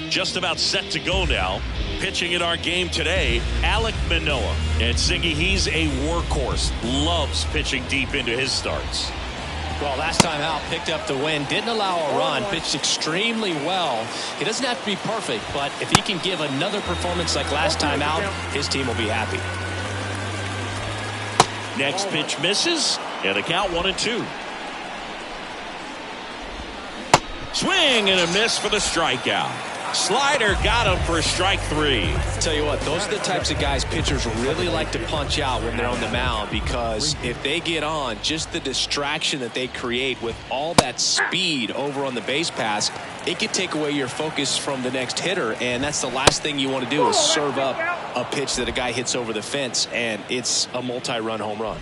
just about set to go now. Pitching in our game today, Alek Manoah. And Siggy, he's a workhorse. Loves pitching deep into his starts. Well, last time out, picked up the win, didn't allow a run, pitched extremely well. He doesn't have to be perfect, but if he can give another performance like last time out, his team will be happy. Next pitch misses, and a count 1-2. Swing and a miss for the strikeout. Slider got him for strike 3. Tell you what, those are the types of guys pitchers really like to punch out when they're on the mound, because if they get on, just the distraction that they create with all that speed over on the base pass, it could take away your focus from the next hitter, and that's the last thing you want to do is serve up a pitch that a guy hits over the fence, and it's a multi-run home run.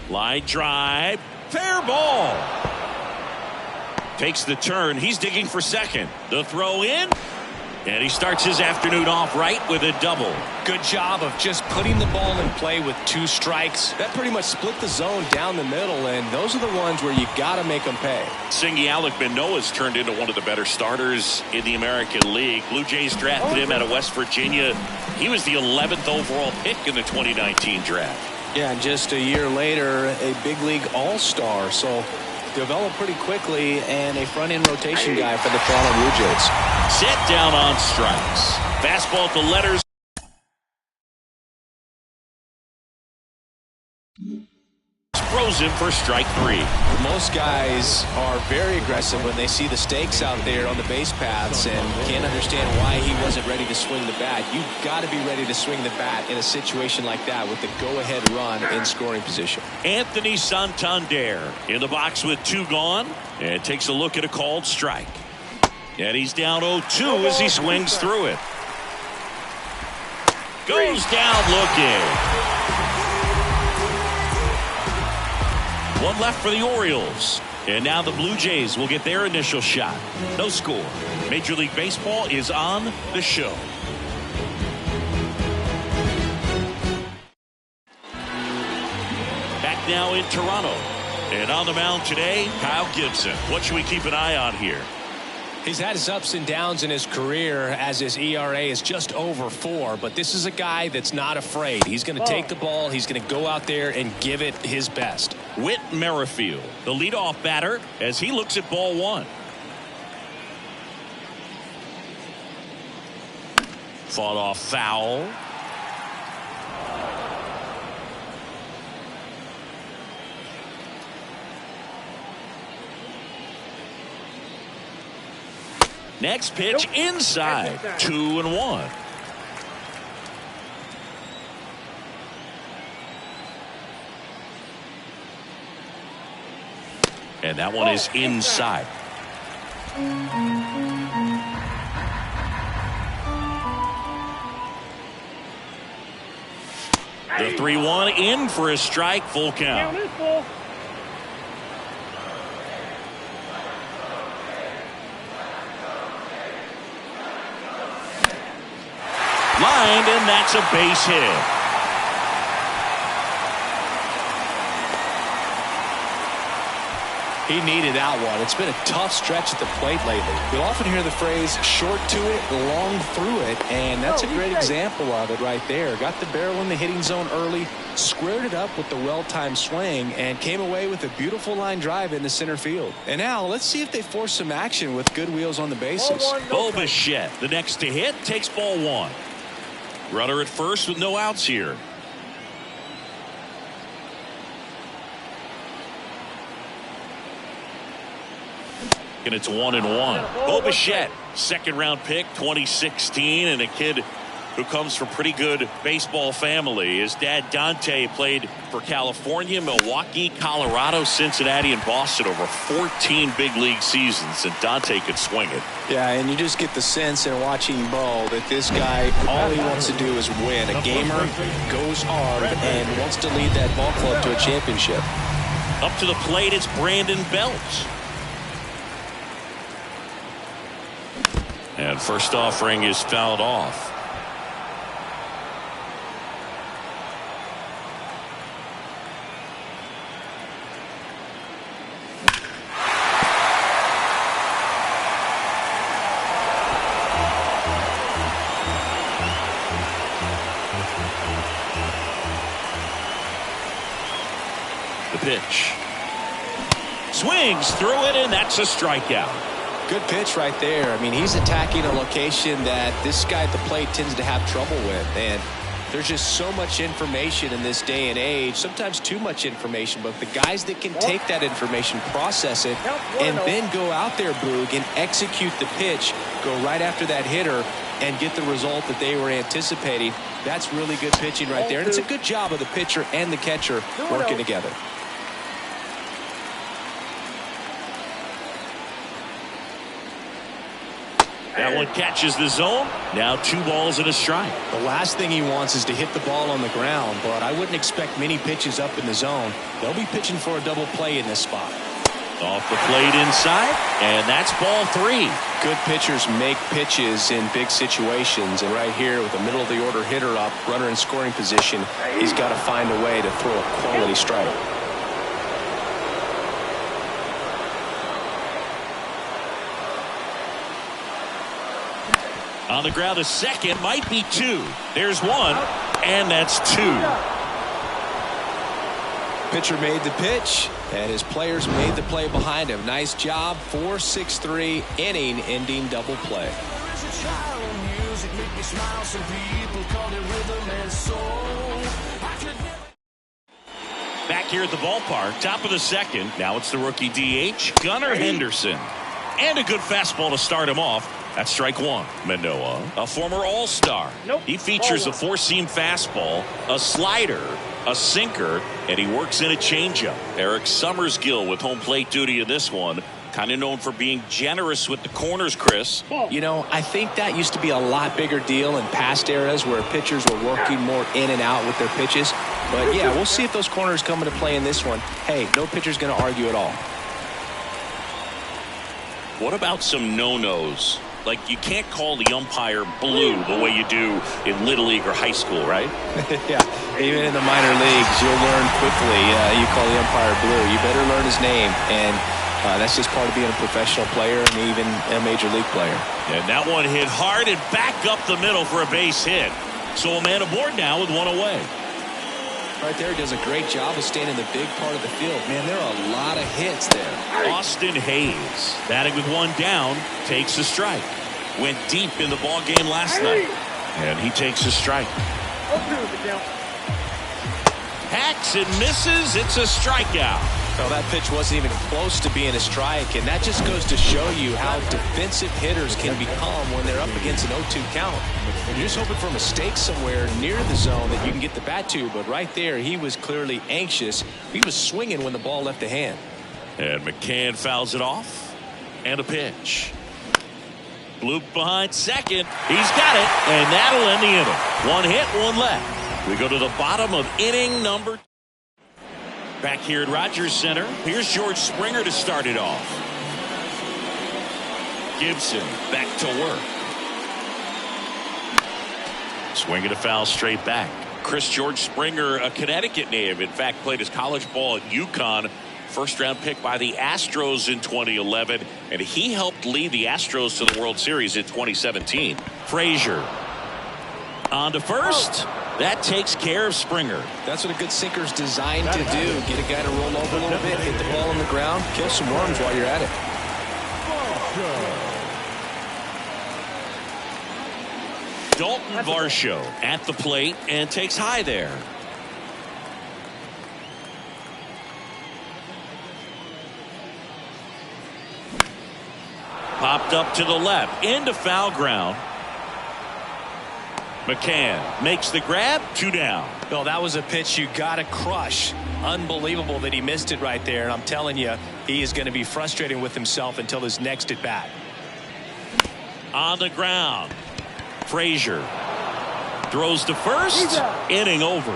Line drive, fair ball. Takes the turn. He's digging for second. The throw in, and he starts his afternoon off right with a double. Good job of just putting the ball in play with 2 strikes. That pretty much split the zone down the middle, and those are the ones where you got to make them pay. Singy, Alek Manoah's turned into one of the better starters in the American League. Blue Jays drafted him out of West Virginia. He was the 11th overall pick in the 2019 draft. Yeah, and just a year later, a big league all-star. So developed pretty quickly, and a front-end rotation guy for the Toronto Blue Jays. Set down on strikes. Fastball to letters. Throws him for strike 3. Most guys are very aggressive when they see the stakes out there on the base paths and can't understand why he wasn't ready to swing the bat. You've got to be ready to swing the bat in a situation like that with the go-ahead run in scoring position. Anthony Santander in the box with 2 gone, and takes a look at a called strike. And he's down 0-2 as he swings through it. Goes down looking. One left for the Orioles. And now the Blue Jays will get their initial shot. No score. Major League Baseball is on the show. Back now in Toronto. And on the mound today, Kyle Gibson. What should we keep an eye on here? He's had his ups and downs in his career as his ERA is just over 4, but this is a guy that's not afraid. He's going to take the ball. He's going to go out there and give it his best. Whit Merrifield, the leadoff batter, as he looks at ball 1. Fought off foul. Next pitch inside. 2-1. And that one is inside. The 3-1 in for a strike, full count. Lined, and that's a base hit. He needed that one. It's been a tough stretch at the plate lately. You'll often hear the phrase short to it, long through it, and that's a great example of it right there. Got the barrel in the hitting zone early, squared it up with the well-timed swing, and came away with a beautiful line drive into center field. And now let's see if they force some action with good wheels on the bases. Bo Bichette, the next to hit, takes ball 1. Runner at first with no outs here. And it's 1-1. Bo Bichette, second round pick, 2016, and a kid who comes from pretty good baseball family. His dad Dante played for California, Milwaukee, Colorado, Cincinnati, and Boston over 14 big league seasons, and Dante could swing it. Yeah, and you just get the sense in watching Bo that this guy, all he wants to do is win. A gamer, goes hard, and wants to lead that ball club to a championship. Up to the plate, it's Brandon Belt. And first offering is fouled off. pitch. Swings through it, and that's a strikeout. Good pitch right there. I mean, he's attacking a location that this guy at the plate tends to have trouble with. And there's just so much information in this day and age, sometimes too much information, but the guys that can take that information, process it, and then go out there, Boog, and execute the pitch, go right after that hitter, and get the result that they were anticipating. That's really good pitching right there. And it's a good job of the pitcher and the catcher working together. That one catches the zone. Now 2 balls and a strike. The last thing he wants is to hit the ball on the ground, but I wouldn't expect many pitches up in the zone. They'll be pitching for a double play in this spot. Off the plate inside, and that's ball 3. Good pitchers make pitches in big situations, and right here with the middle of the order hitter up, runner in scoring position, he's got to find a way to throw a quality strike. On the ground, a second, might be 2. There's 1, and that's 2. Pitcher made the pitch, and his players made the play behind him. Nice job. 4-6-3 inning-ending double play. Back here at the ballpark, top of the second. Now it's the rookie DH, Gunnar Henderson. And a good fastball to start him off. That's strike 1. Manoah, a former All-Star. He features a 4-seam fastball, a slider, a sinker, and he works in a changeup. Eric Summersgill with home plate duty in this one. Kind of known for being generous with the corners, Chris. You know, I think that used to be a lot bigger deal in past eras where pitchers were working more in and out with their pitches. But yeah, we'll see if those corners come into play in this one. Hey, no pitcher's going to argue at all. What about some no-nos? Like, you can't call the umpire blue the way you do in Little League or high school, right? Yeah, even in the minor leagues, you'll learn quickly you call the umpire blue. You better learn his name, and that's just part of being a professional player and even a major league player. And that one hit hard and back up the middle for a base hit. So a man aboard now with 1 away. Right there, does a great job of staying in the big part of the field. Man, there are a lot of hits there. Austin Hayes, batting with 1 down, takes a strike. Went deep in the ball game last night, and he takes a strike. Hacks and misses. It's a strikeout. Well, that pitch wasn't even close to being a strike, and that just goes to show you how defensive hitters can become when they're up against an 0-2 count. And you're just hoping for a mistake somewhere near the zone that you can get the bat to, but right there, he was clearly anxious. He was swinging when the ball left the hand. And McCann fouls it off, and a pitch. Bloop behind second. He's got it, and that'll end the inning. 1 hit, 1 left. We go to the bottom of inning number 2. Back here at Rogers Center, here's George Springer to start it off. Gibson back to work. Swinging a foul straight back. George Springer, a Connecticut native. In fact, played his college ball at UConn. First-round pick by the Astros in 2011, and he helped lead the Astros to the World Series in 2017. Frazier on to first. That takes care of Springer. That's what a good sinker's designed to do. Get a guy to roll over a little bit, hit the ball on the ground, kill some worms while you're at it. Dalton Varsho at the plate and takes high there. Popped up to the left into foul ground. McCann makes the grab, 2 down. No, that was a pitch you got to crush. Unbelievable that he missed it right there. And I'm telling you, he is going to be frustrated with himself until his next at bat. On the ground, Frazier throws to first. Inning over.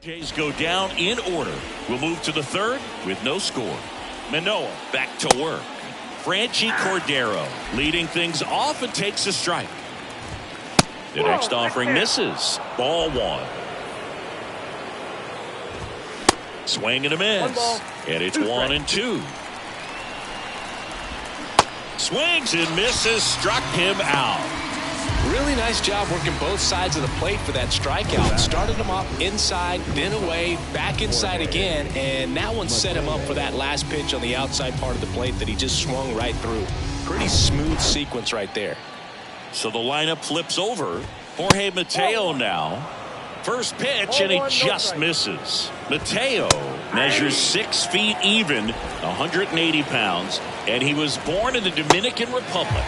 Jays go down in order. We'll move to the 3rd with no score. Manoah back to work. Franchi Cordero leading things off and takes a strike. The next offering misses. Ball 1. Swing and a miss. And it's 1 and 2. Swings and misses. Struck him out. Really nice job working both sides of the plate for that strikeout. Started him off inside, then away, back inside again, and that one set him up for that last pitch on the outside part of the plate that he just swung right through. Pretty smooth sequence right there. So the lineup flips over. Jorge Mateo now. First pitch, and he just misses. Mateo measures 6 feet even, 180 pounds, and he was born in the Dominican Republic.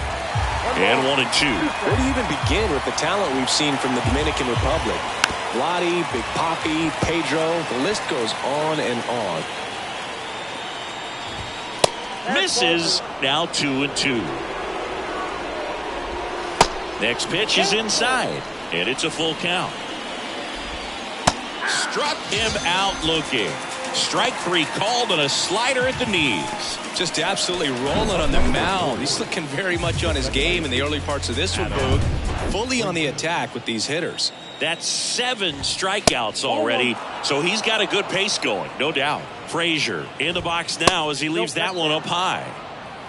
And 1-2. Where do you even begin with the talent we've seen from the Dominican Republic? Vladi, Big Papi, Pedro, the list goes on and on. Misses, now 2-2. Next pitch is inside, and it's a full count. Struck him out looking. Strike 3 called on a slider at the knees. Just absolutely rolling on the mound. He's looking very much on his game in the early parts of this one, Boog. Fully on the attack with these hitters. That's 7 strikeouts already, so he's got a good pace going, no doubt. Frazier in the box now as he leaves that one up high.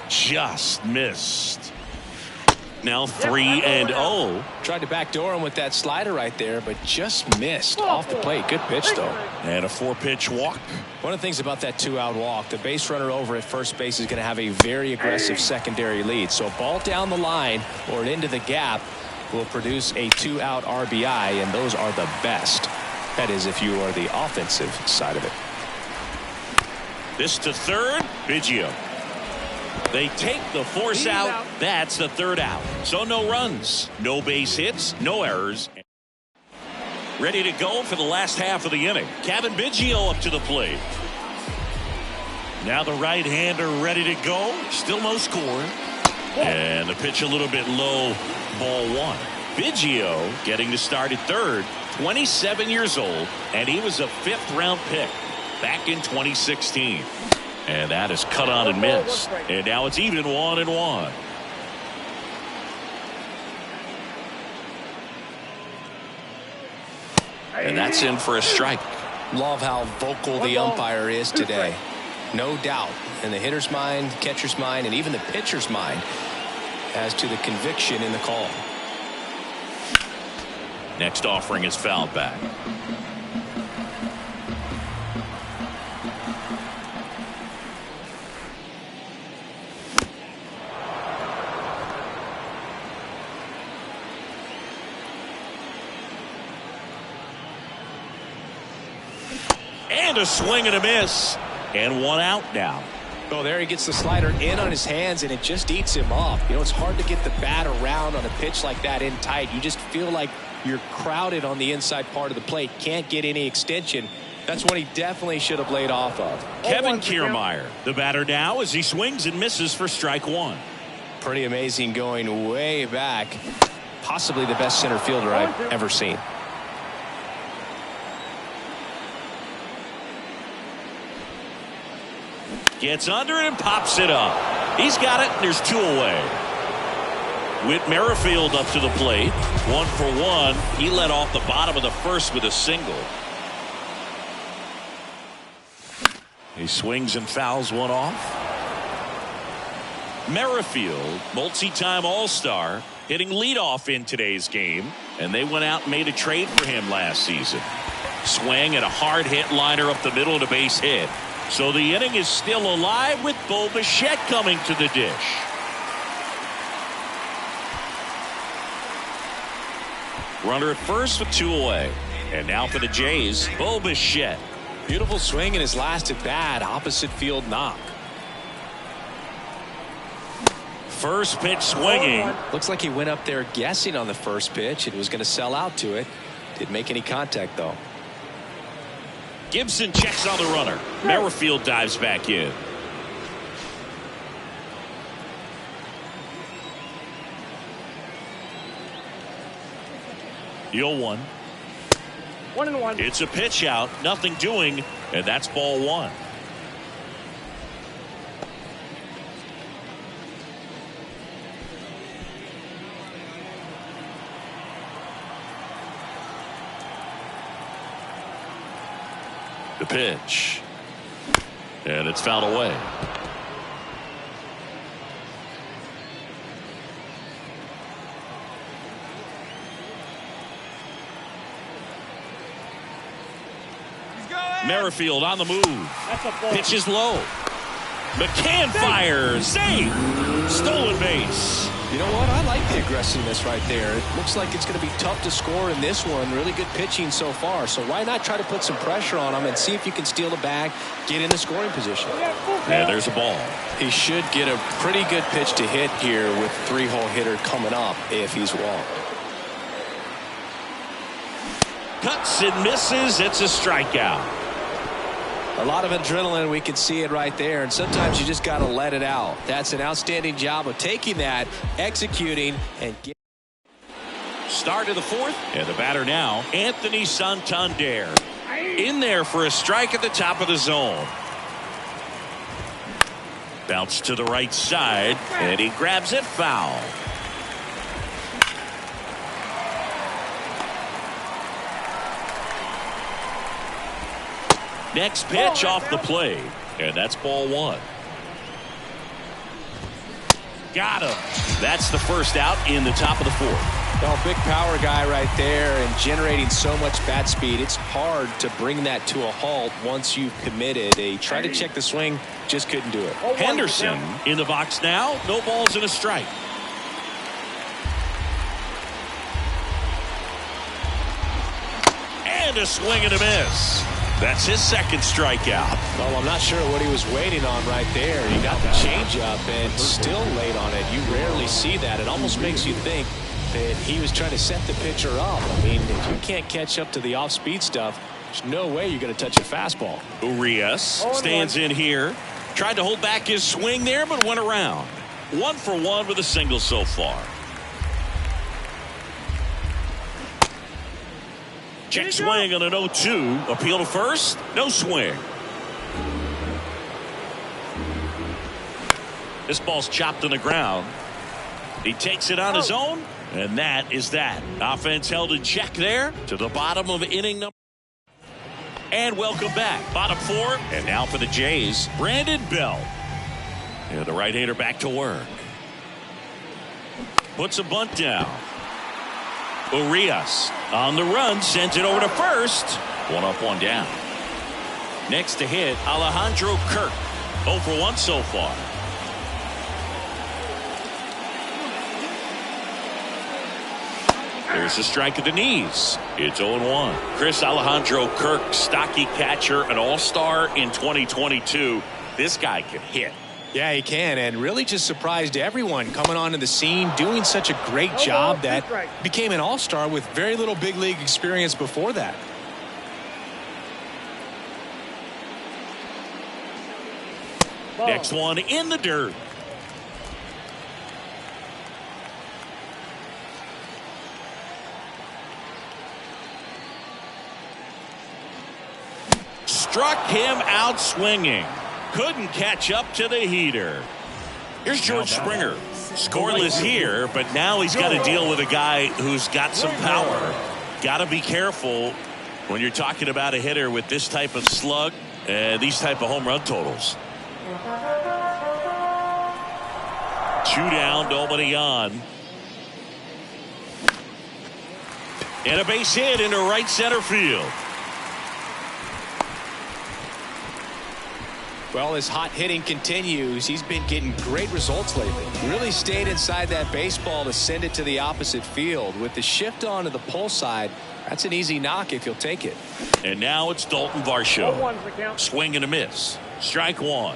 Just missed. Now 3-0. Tried to backdoor him with that slider right there, but just missed off the plate. Good pitch, though. And a 4-pitch walk. One of the things about that 2-out walk, the base runner over at first base is going to have a very aggressive secondary lead. So a ball down the line or into the gap will produce a 2-out RBI, and those are the best. That is, if you are the offensive side of it. This to third, Biggio. They take the force out. That's the 3rd out. So no runs, no base hits, no errors. Ready to go for the last half of the inning. Kevin Biggio up to the plate. Now the right-hander ready to go. Still no score. And the pitch a little bit low. Ball 1. Biggio getting to start at third. 27 years old. And he was a 5th-round pick back in 2016. And that is cut on and missed. And now it's even 1-1. And that's in for a strike. Love how vocal the umpire is today. No doubt in the hitter's mind, catcher's mind, and even the pitcher's mind as to the conviction in the call. Next offering is fouled back. And a swing and a miss. And 1 out now. Oh, there he gets the slider in on his hands, and it just eats him off. You know, it's hard to get the bat around on a pitch like that in tight. You just feel like you're crowded on the inside part of the plate. Can't get any extension. That's what he definitely should have laid off of. Kevin Kiermaier, the batter now as he swings and misses for strike 1. Pretty amazing going way back. Possibly the best center fielder I've ever seen. Gets under it and pops it up. He's got it, and there's 2 away. Whit Merrifield up to the plate. 1 for 1. He led off the bottom of the first with a single. He swings and fouls one off. Merrifield, multi-time All-Star, hitting leadoff in today's game, and they went out and made a trade for him last season. Swing and a hard hit liner up the middle to base hit. So the inning is still alive with Bo Bichette coming to the dish. Runner at first with 2 away. And now for the Jays, Bo Bichette. Beautiful swing in his last at bat. Opposite field knock. First pitch swinging. Looks like he went up there guessing on the first pitch. It was going to sell out to it. Didn't make any contact, though. Gibson checks on the runner. Merrifield dives back in. The 0-1. 1-1. It's a pitch out. Nothing doing. And that's ball 1. The pitch. And it's fouled away. Merrifield on the move. That's a ball. Pitch is low. McCann fires. Save. Stolen base. You know what? I like the aggressiveness right there. It looks like it's going to be tough to score in this one. Really good pitching so far. So why not try to put some pressure on him and see if you can steal the bag, get in the scoring position. Yeah, there's a ball. He should get a pretty good pitch to hit here with three-hole hitter coming up if he's walked. Cuts and misses. It's a strikeout. A lot of adrenaline, we can see it right there, and sometimes you just got to let it out. That's an outstanding job of taking that, executing, and getting. Start of the fourth, and the batter now, Anthony Santander. In there for a strike at the top of the zone. Bounce to the right side, and he grabs it foul. Next pitch off the plate, and that's ball one. Got him. That's the first out in the top of the fourth. Well, big power guy right there and generating so much bat speed. It's hard to bring that to a halt once you've committed. They tried to check the swing, just couldn't do it. Henderson in the box now. No balls and a strike. And a swing and a miss. That's his second strikeout. Well, I'm not sure what he was waiting on right there. He got the changeup and still late on it. You rarely see that. It almost makes you think that he was trying to set the pitcher up. I mean, if you can't catch up to the off-speed stuff, there's no way you're going to touch a fastball. Urias stands in here. Tried to hold back his swing there, but went around. 1 for 1 with a single so far. Check swing on an 0-2. Appeal to first. No swing. This ball's chopped on the ground. He takes it on his own, and that is that. Offense held in check there to the bottom of inning number. And welcome back. Bottom four, and now for the Jays, Brandon Belt. And the right-hander back to work. Puts a bunt down. Urias on the run, sends it over to first. 1 up, 1 down. Next to hit, Alejandro Kirk. 0 for 1 so far. There's a strike at the knees. It's 0-1. Chris Alejandro Kirk, stocky catcher, an all-star in 2022. This guy can hit. Yeah, he can, and really just surprised everyone coming onto the scene, doing such a great job that became an all-star with very little big league experience before that. Next one in the dirt. Struck him out swinging. Couldn't catch up to the heater. Here's George Springer. Scoreless here, but now he's got to deal with a guy who's got some power. Got to be careful when you're talking about a hitter with this type of slug and these type of home run totals. 2 down, nobody on. And a base hit into right center field. Well, his hot hitting continues. He's been getting great results lately. Really stayed inside that baseball to send it to the opposite field. With the shift onto the pull side, that's an easy knock if you'll take it. And now it's Dalton Varsho. Swing and a miss. Strike 1.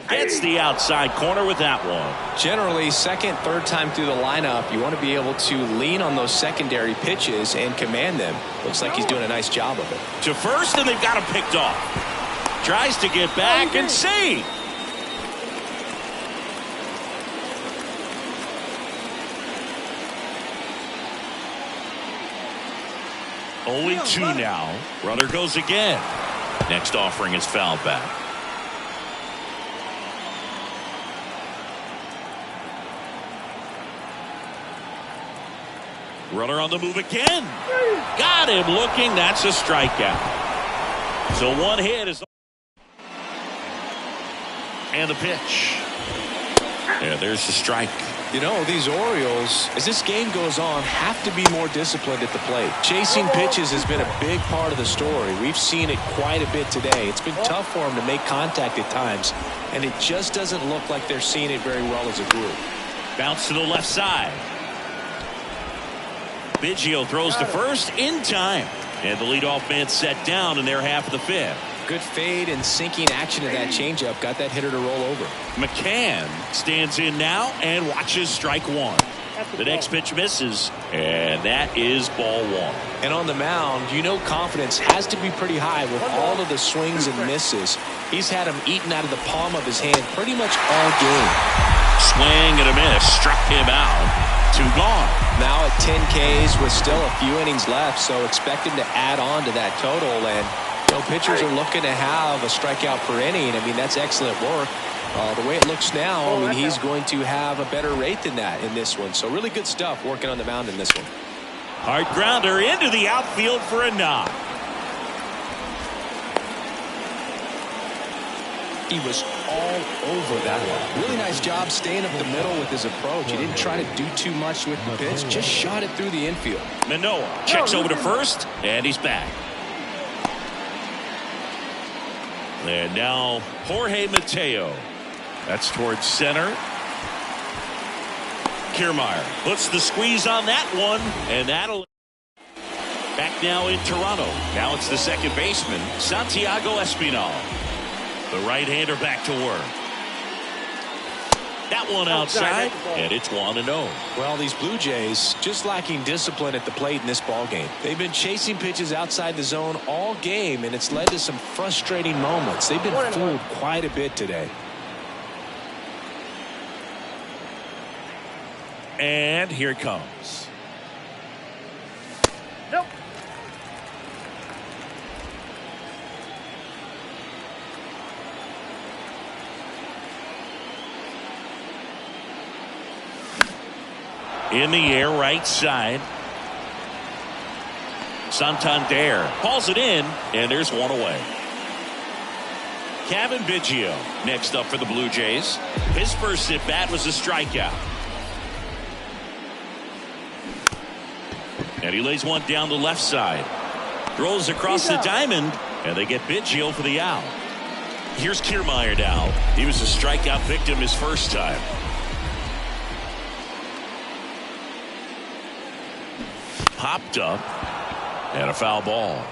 Gets the outside corner with that one. Generally, second, third time through the lineup, you want to be able to lean on those secondary pitches and command them. Looks like he's doing a nice job of it. To first, and they've got him picked off. Tries to get back and see. Only 2 now. Runner goes again. Next offering is fouled back. Runner on the move again. Got him looking. That's a strikeout. So 1 hit is. And the pitch. And there's the strike. You know, these Orioles, as this game goes on, have to be more disciplined at the plate. Chasing pitches has been a big part of the story. We've seen it quite a bit today. It's been tough for them to make contact at times, and it just doesn't look like they're seeing it very well as a group. Bounce to the left side. Biggio throws to first in time. And the leadoff man set down in their half of the fifth. Good fade and sinking action of that changeup. Got that hitter to roll over. McCann stands in now and watches strike one. The next pitch misses, and that is ball one. And on the mound, you know confidence has to be pretty high with all of the swings and misses. He's had them eaten out of the palm of his hand pretty much all game. Swing and a miss. Struck him out. 2 gone. Now at 10 Ks with still a few innings left, so expect him to add on to that total. And you know, pitchers are looking to have a strikeout per inning. I mean, that's excellent work. The way it looks now, I mean, he's going to have a better rate than that in this one. So really good stuff working on the mound in this one. Hard grounder into the outfield for a knock. He was all over that one. Really nice job staying up the middle with his approach. He didn't try to do too much with the pitch, just shot it through the infield. Manoah checks over to first, and he's back. And now Jorge Mateo. That's towards center. Kiermaier puts the squeeze on that one, and that'll... Back now in Toronto. Now it's the second baseman, Santiago Espinal. The right-hander back to work. That one outside, and it's 1-0. Well, these Blue Jays just lacking discipline at the plate in this ball game. They've been chasing pitches outside the zone all game, and it's led to some frustrating moments. They've been fooled quite a bit today. And here it comes. Nope. In the air, right side. Santander calls it in, and there's one away. Kevin Biggio next up for the Blue Jays. His first at bat was a strikeout. And he lays one down the left side. Throws across the diamond, and they get Biggio for the out. Here's Kiermaier now. He was a strikeout victim his first time. Popped up, and a foul ball.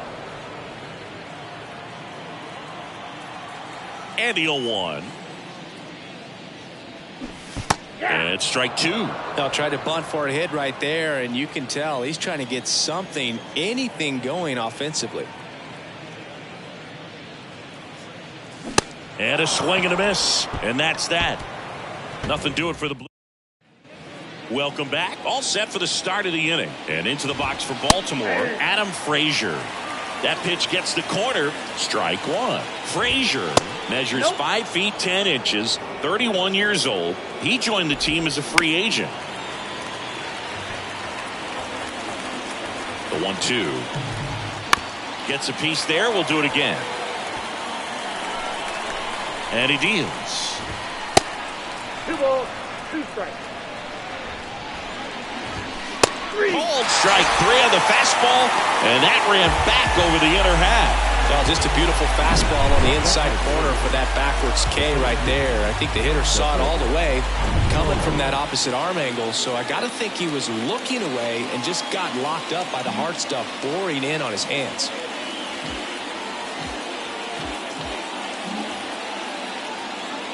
And the 0-1. And it's strike two. They'll try to bunt for a hit right there, and you can tell he's trying to get something, anything going offensively. And a swing and a miss, and that's that. Nothing doing for the Blue. Welcome back. All set for the start of the inning. And into the box for Baltimore, Adam Frazier. That pitch gets the corner. Strike one. Frazier measures 5 feet 10 inches, 31 years old. He joined the team as a free agent. The 1-2. Gets a piece there. We'll do it again. And he deals. 2 balls, 2 strikes. Called strike 3 on the fastball, and that ran back over the inner half. Well, just a beautiful fastball on the inside corner for that backwards K right there. I think the hitter saw it all the way coming from that opposite arm angle, so I got to think he was looking away and just got locked up by the hard stuff boring in on his hands.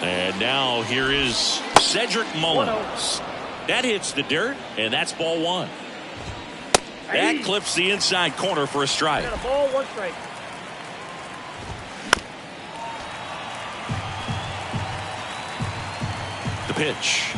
And now here is Cedric Mullins. That hits the dirt, and that's ball one. That clips the inside corner for a strike. Got a ball, 1 strike. The pitch.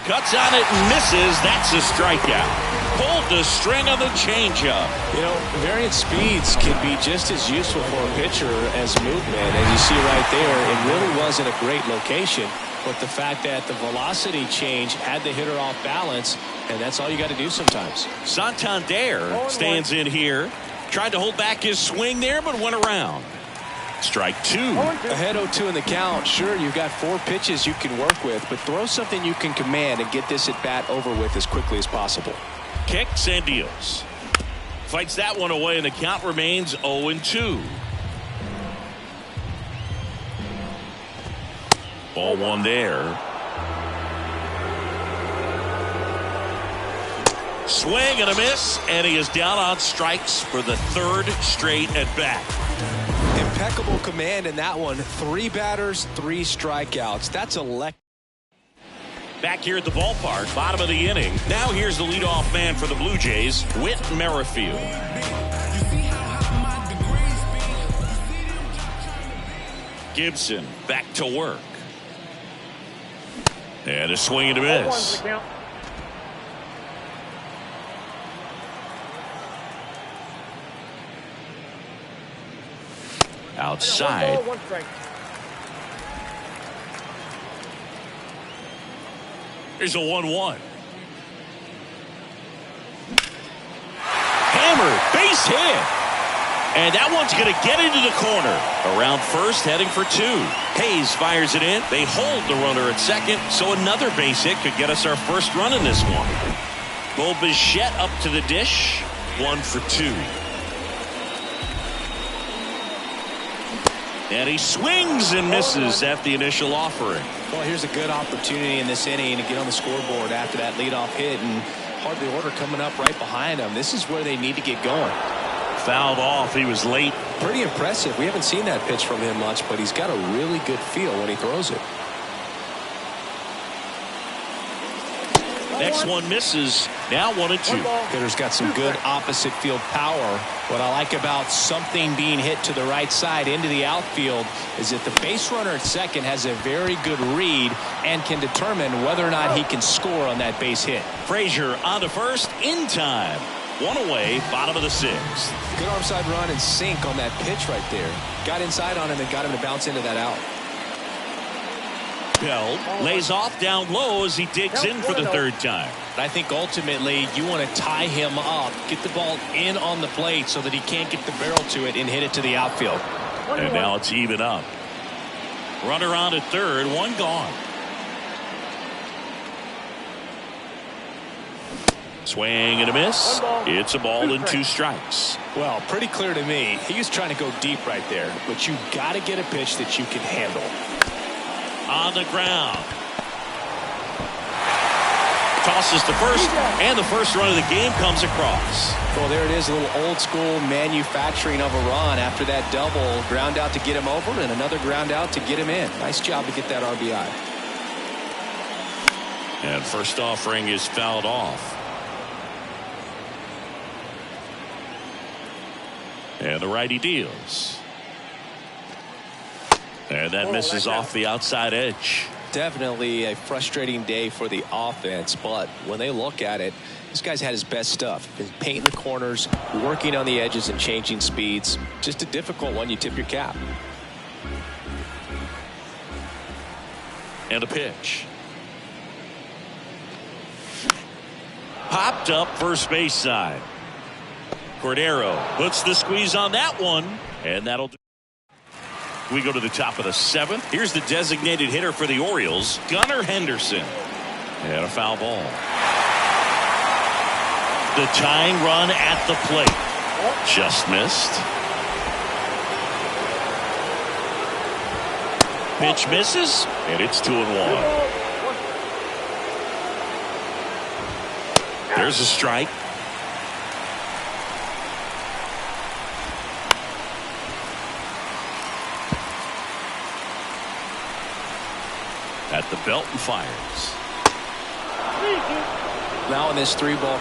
Cuts on it and misses. That's a strikeout. Pulled the string on the changeup. You know, variant speeds can be just as useful for a pitcher as movement. As you see right there, it really wasn't a great location. But the fact that the velocity change had the hitter off balance, and that's all you got to do sometimes. Santander stands in here. Tried to hold back his swing there, but went around. Strike two. Ahead 0-2 in the count. Sure, you've got 4 pitches you can work with, but throw something you can command and get this at bat over with as quickly as possible. Kicks and deals. Fights that one away, and the count remains 0-2. Ball one there. Swing and a miss, and he is down on strikes for the 3rd straight at bat. Impeccable command in that one. 3 batters, 3 strikeouts. That's electric. Back here at the ballpark, bottom of the inning. Now here's the leadoff man for the Blue Jays, Whit Merrifield. Gibson back to work. And a swing and a miss. Outside. Here's a 1-1. Hammered, base hit. And that one's going to get into the corner. Around first, heading for 2. Hayes fires it in. They hold the runner at second, so another base hit could get us our first run in this one. Bo Bichette up to the dish. 1 for 2. And he swings and misses at the initial offering. Well, here's a good opportunity in this inning to get on the scoreboard after that leadoff hit, and hardly order coming up right behind them. This is where they need to get going. Fouled off. He was late. Pretty impressive. We haven't seen that pitch from him much, but he's got a really good feel when he throws it. Next one misses. Now 1-2. Hitter's got some good opposite field power. What I like about something being hit to the right side into the outfield is that the base runner at second has a very good read and can determine whether or not he can score on that base hit. Frazier on to first in time. 1 away, bottom of the 6th. Good arm side run and sink on that pitch right there. Got inside on him and got him to bounce into that out. Bell lays off down low as he digs in for the 3rd time. I think ultimately you want to tie him up, get the ball in on the plate so that he can't get the barrel to it and hit it to the outfield. And now it's even up. Runner on at 3rd, 1 gone. Swing and a miss. It's a ball and 2 strikes. Well, pretty clear to me. He was trying to go deep right there, but you got to get a pitch that you can handle. On the ground. Tosses to first, and the first run of the game comes across. Well, there it is, a little old school manufacturing of a run after that double. Ground out to get him over and another ground out to get him in. Nice job to get that RBI. And first offering is fouled off. And the righty deals. And that misses off the outside edge. Definitely a frustrating day for the offense, but when they look at it, this guy's had his best stuff. Been painting the corners, working on the edges and changing speeds. Just a difficult one. You tip your cap. And a pitch. Popped up first base side. Cordero puts the squeeze on that one, and that'll do. We go to the top of the 7th. Here's the designated hitter for the Orioles, Gunnar Henderson. And a foul ball. The tying run at the plate. Just missed. Pitch misses, and it's 2-1. There's a strike. At the belt and fires. Now in this 3-ball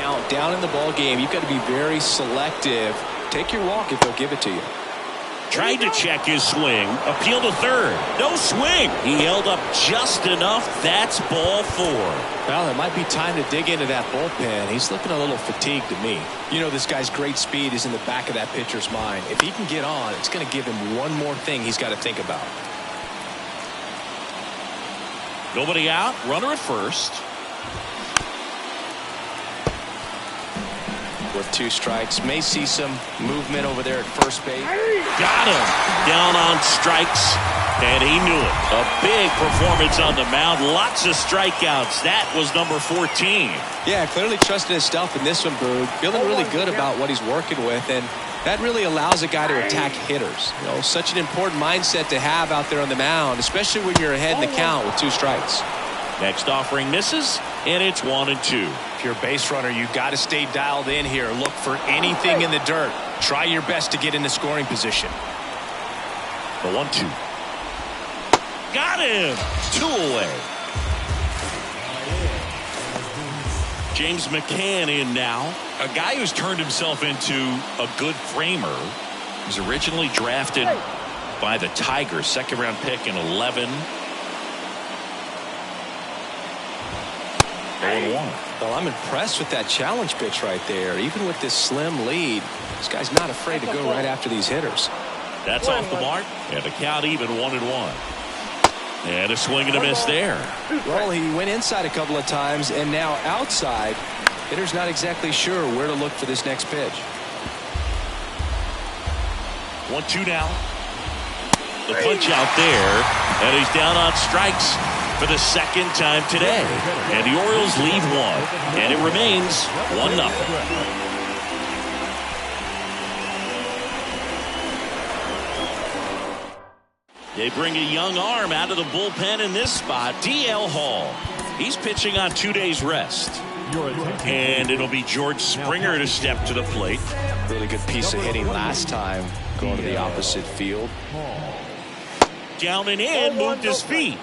count down in the ball game, you've got to be very selective. Take your walk if they'll give it to you. Tried to check his swing. Appeal to third. No swing. He held up just enough. That's ball 4. Well, it might be time to dig into that bullpen. He's looking a little fatigued to me. You know, this guy's great speed is in the back of that pitcher's mind. If he can get on, it's going to give him one more thing he's got to think about. Nobody out. Runner at first. With 2 strikes, may see some movement over there at first base. Got him. Down on strikes, and he knew it. A big performance on the mound. Lots of strikeouts. That was number 14. Yeah, clearly trusting his stuff in this one, Boog. Feeling really good about what he's working with, and that really allows a guy to attack hitters. You know, such an important mindset to have out there on the mound, especially when you're ahead in the count with 2 strikes. Next offering misses, and it's 1-2. If you're a base runner, you've got to stay dialed in here. Look for anything in the dirt. Try your best to get into scoring position. The 1-2. Got him. 2 away. James McCann in now. A guy who's turned himself into a good framer. He was originally drafted by the Tigers, 2nd-round pick in 11. 0-1. Well, I'm impressed with that challenge pitch right there. Even with this slim lead, this guy's not afraid to go right after these hitters. That's off the mark, and the count even 1-1. And a swing and a miss there. Well, he went inside a couple of times, and now outside. Hitter's not exactly sure where to look for this next pitch. 1-2 now. The punch out there, and he's down on strikes for the 2nd time today. And the Orioles lead 1, and it remains 1-0. They bring a young arm out of the bullpen in this spot, D.L. Hall. He's pitching on 2 days rest. And it'll be George Springer to step to the plate. Really good piece of hitting last time, going to the opposite field. Down and in, moved his feet.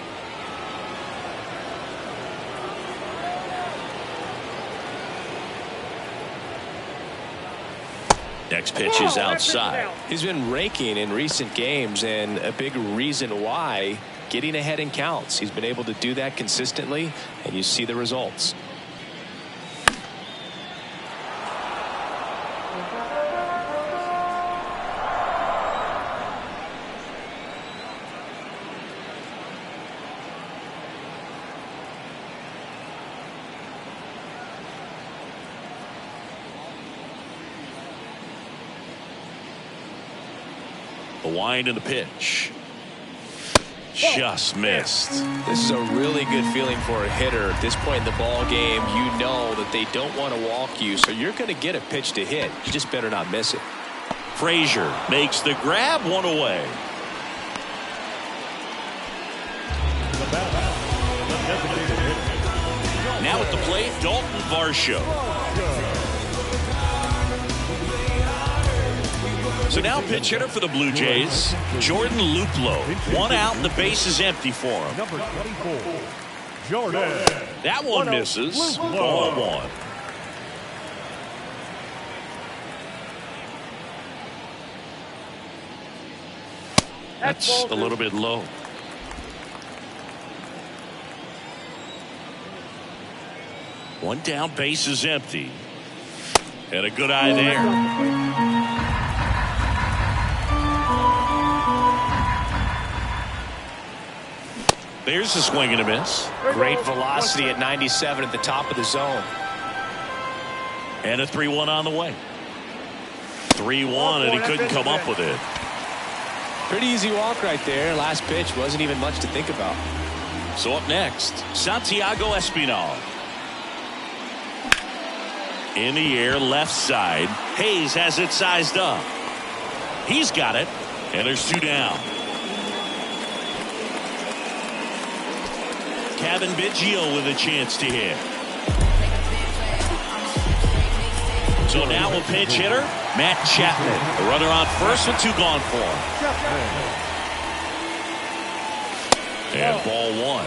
Next pitch is outside. He's been raking in recent games, and a big reason why, getting ahead in counts. He's been able to do that consistently, and you see the results. The wind and the pitch. Just missed. This is a really good feeling for a hitter. At this point in the ball game, you know that they don't want to walk you, so you're going to get a pitch to hit. You just better not miss it. Frazier makes the grab, 1 away. Now at the plate, Dalton Varsho. So now pitch hitter for the Blue Jays, Jordan Luplow. 1 out and the base is empty for him. Number 24, Jordan. That one misses. Ball 1. That's a little bit low. One down, base is empty. And a good eye there. There's a swing and a miss. Great velocity at 97 at the top of the zone. And a 3-1 on the way. 3-1, and he couldn't come up with it. Pretty easy walk right there. Last pitch wasn't even much to think about. So up next, Santiago Espinal. In the air, left side. Hayes has it sized up. He's got it, and there's 2 down. Kevin Biggio with a chance to hit. So now a pinch hitter, Matt Chapman. A runner on first with 2 gone for him. And ball 1.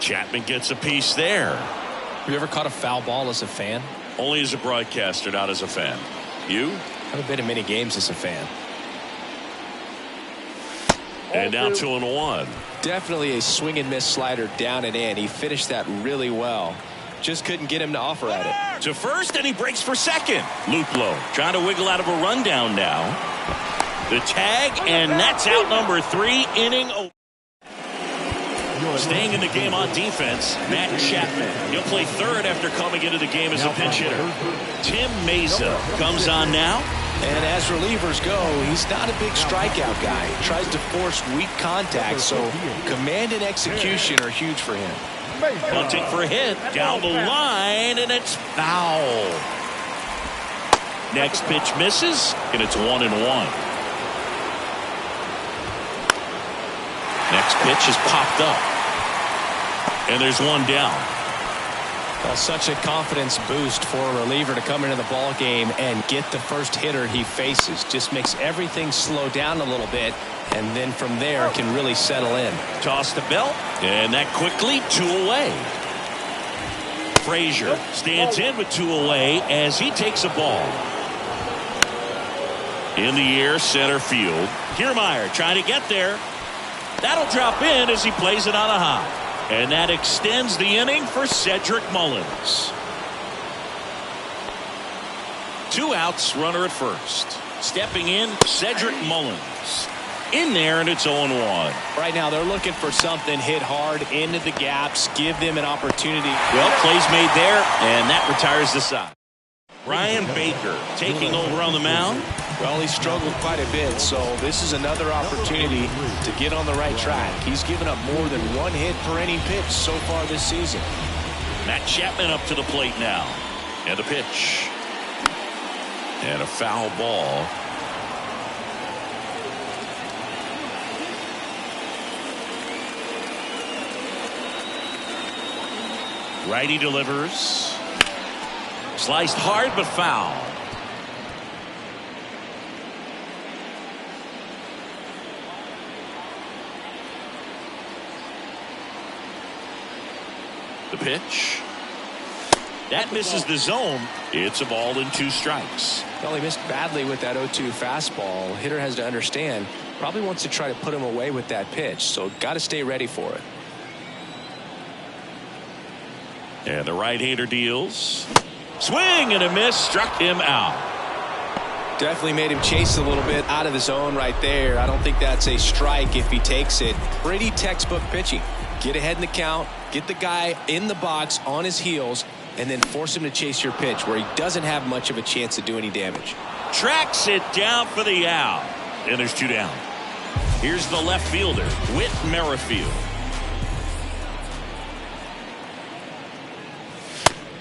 Chapman gets a piece there. Have you ever caught a foul ball as a fan? Only as a broadcaster, not as a fan. You? Haven't been in many games as a fan. And now 2-1. Definitely a swing and miss slider down and in. He finished that really well. Just couldn't get him to offer at it. To first, and he breaks for second. Luplow trying to wiggle out of a rundown now. The tag, and that's out number 3, inning. Staying in the game on defense, Matt Chapman. He'll play third after coming into the game as a pinch hitter. Tim Mesa comes on now. And as relievers go, he's not a big strikeout guy. He tries to force weak contact, so command and execution are huge for him. Bunting for a hit down the line, and it's foul. Next pitch misses, and it's 1-1. Next pitch is popped up, and there's one down. Well, such a confidence boost for a reliever to come into the ball game and get the first hitter he faces. Just makes everything slow down a little bit, and then from there can really settle in. Toss to Belt, and that quickly 2 away. Frazier stands in with 2 away as he takes a ball. In the air, center field. Kiermaier trying to get there. That'll drop in as he plays it on a high. And that extends the inning for Cedric Mullins. 2 outs, runner at first. Stepping in, Cedric Mullins. In there, and it's 0-1. Right now, they're looking for something hit hard into the gaps, give them an opportunity. Well, plays made there, and that retires the side. Ryan Baker taking over on the mound. Well, he struggled quite a bit, so this is another opportunity to get on the right track. He's given up more than 1 hit per inning pitch so far this season. Matt Chapman up to the plate now. And a pitch. And a foul ball. Righty delivers. Sliced hard but foul. The pitch. That misses the zone. It's a ball and 2 strikes. Well, he missed badly with that 0-2 fastball. Hitter has to understand, probably wants to try to put him away with that pitch, so got to stay ready for it. And the right-hander deals. Swing and a miss, struck him out. Definitely made him chase a little bit out of the zone right there. I don't think that's a strike if he takes it. Pretty textbook pitching. Get ahead in the count, get the guy in the box on his heels, and then force him to chase your pitch where he doesn't have much of a chance to do any damage. Tracks it down for the out. And there's 2 down. Here's the left fielder, Whit Merrifield.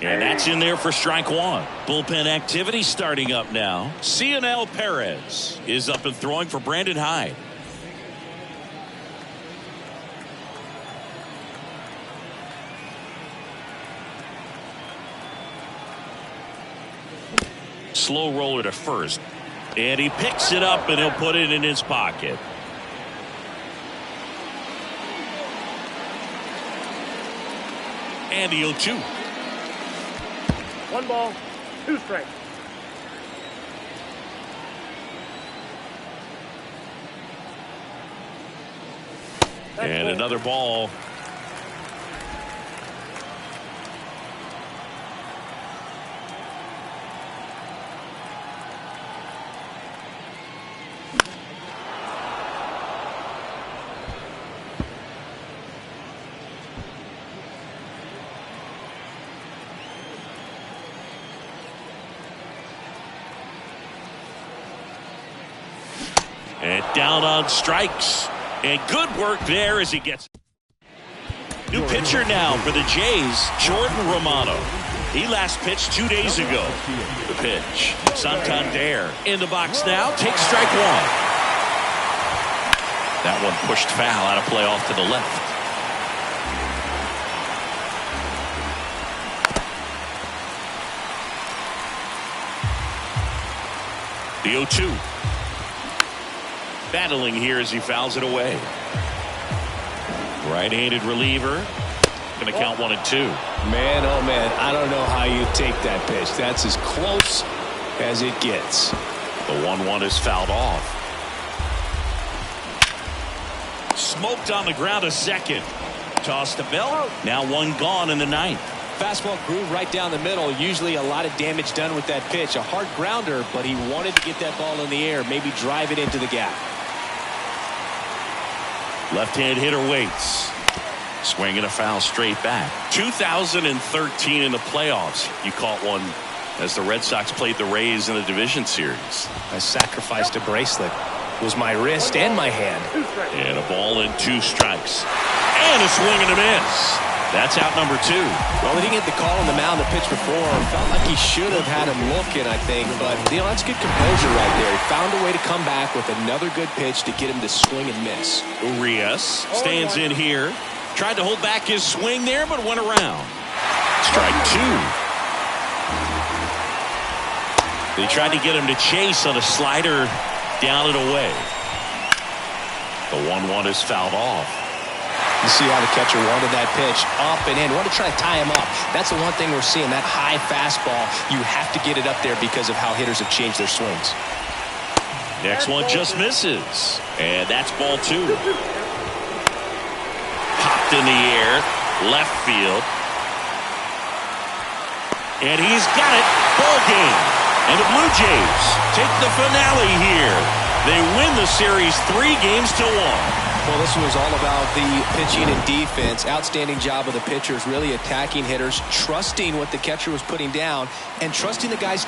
And that's in there for strike 1. Bullpen activity starting up now. Cionel Perez is up and throwing for Brandon Hyde. Slow roller to first. And he picks it up and he'll put it in his pocket. And the 0-2. 1 ball, 2 strikes. And another ball. And down on strikes. And good work there as he gets. New pitcher now for the Jays, Jordan Romano. He last pitched 2 days ago. The pitch. Santander in the box now. Takes strike 1. That one pushed foul out of play off to the left. The 0-2. Battling here as he fouls it away. Right-handed reliever. going to count 1-2. Man, oh man, I don't know how you take that pitch. That's as close as it gets. The 1-1 is fouled off. Smoked on the ground, a second. Toss to Bell. Now one gone in the ninth. Fastball groove right down the middle. Usually a lot of damage done with that pitch. A hard grounder, but he wanted to get that ball in the air, maybe drive it into the gap. Left-hand hitter waits. Swing and a foul straight back. 2013 in the playoffs. You caught one as the Red Sox played the Rays in the division series. I sacrificed a bracelet. It was my wrist and my hand. And a ball and 2 strikes. And a swing and a miss. That's out number 2. Well, he didn't get the call on the mound the pitch before. Felt like he should have had him looking, I think. But, that's good composure right there. He found a way to come back with another good pitch to get him to swing and miss. Urias stands in here. Tried to hold back his swing there, but went around. Strike 2. They tried to get him to chase on a slider down and away. The 1-1 is fouled off. You see how the catcher wanted that pitch up and in. Want to try to tie him up. That's the one thing we're seeing. That high fastball, you have to get it up there because of how hitters have changed their swings. Next one just misses. And that's ball 2. Popped in the air. Left field. And he's got it. Ball game. And the Blue Jays take the finale here. They win the series 3-1. Well, this was all about the pitching and defense. Outstanding job of the pitchers, really attacking hitters, trusting what the catcher was putting down, and trusting the guys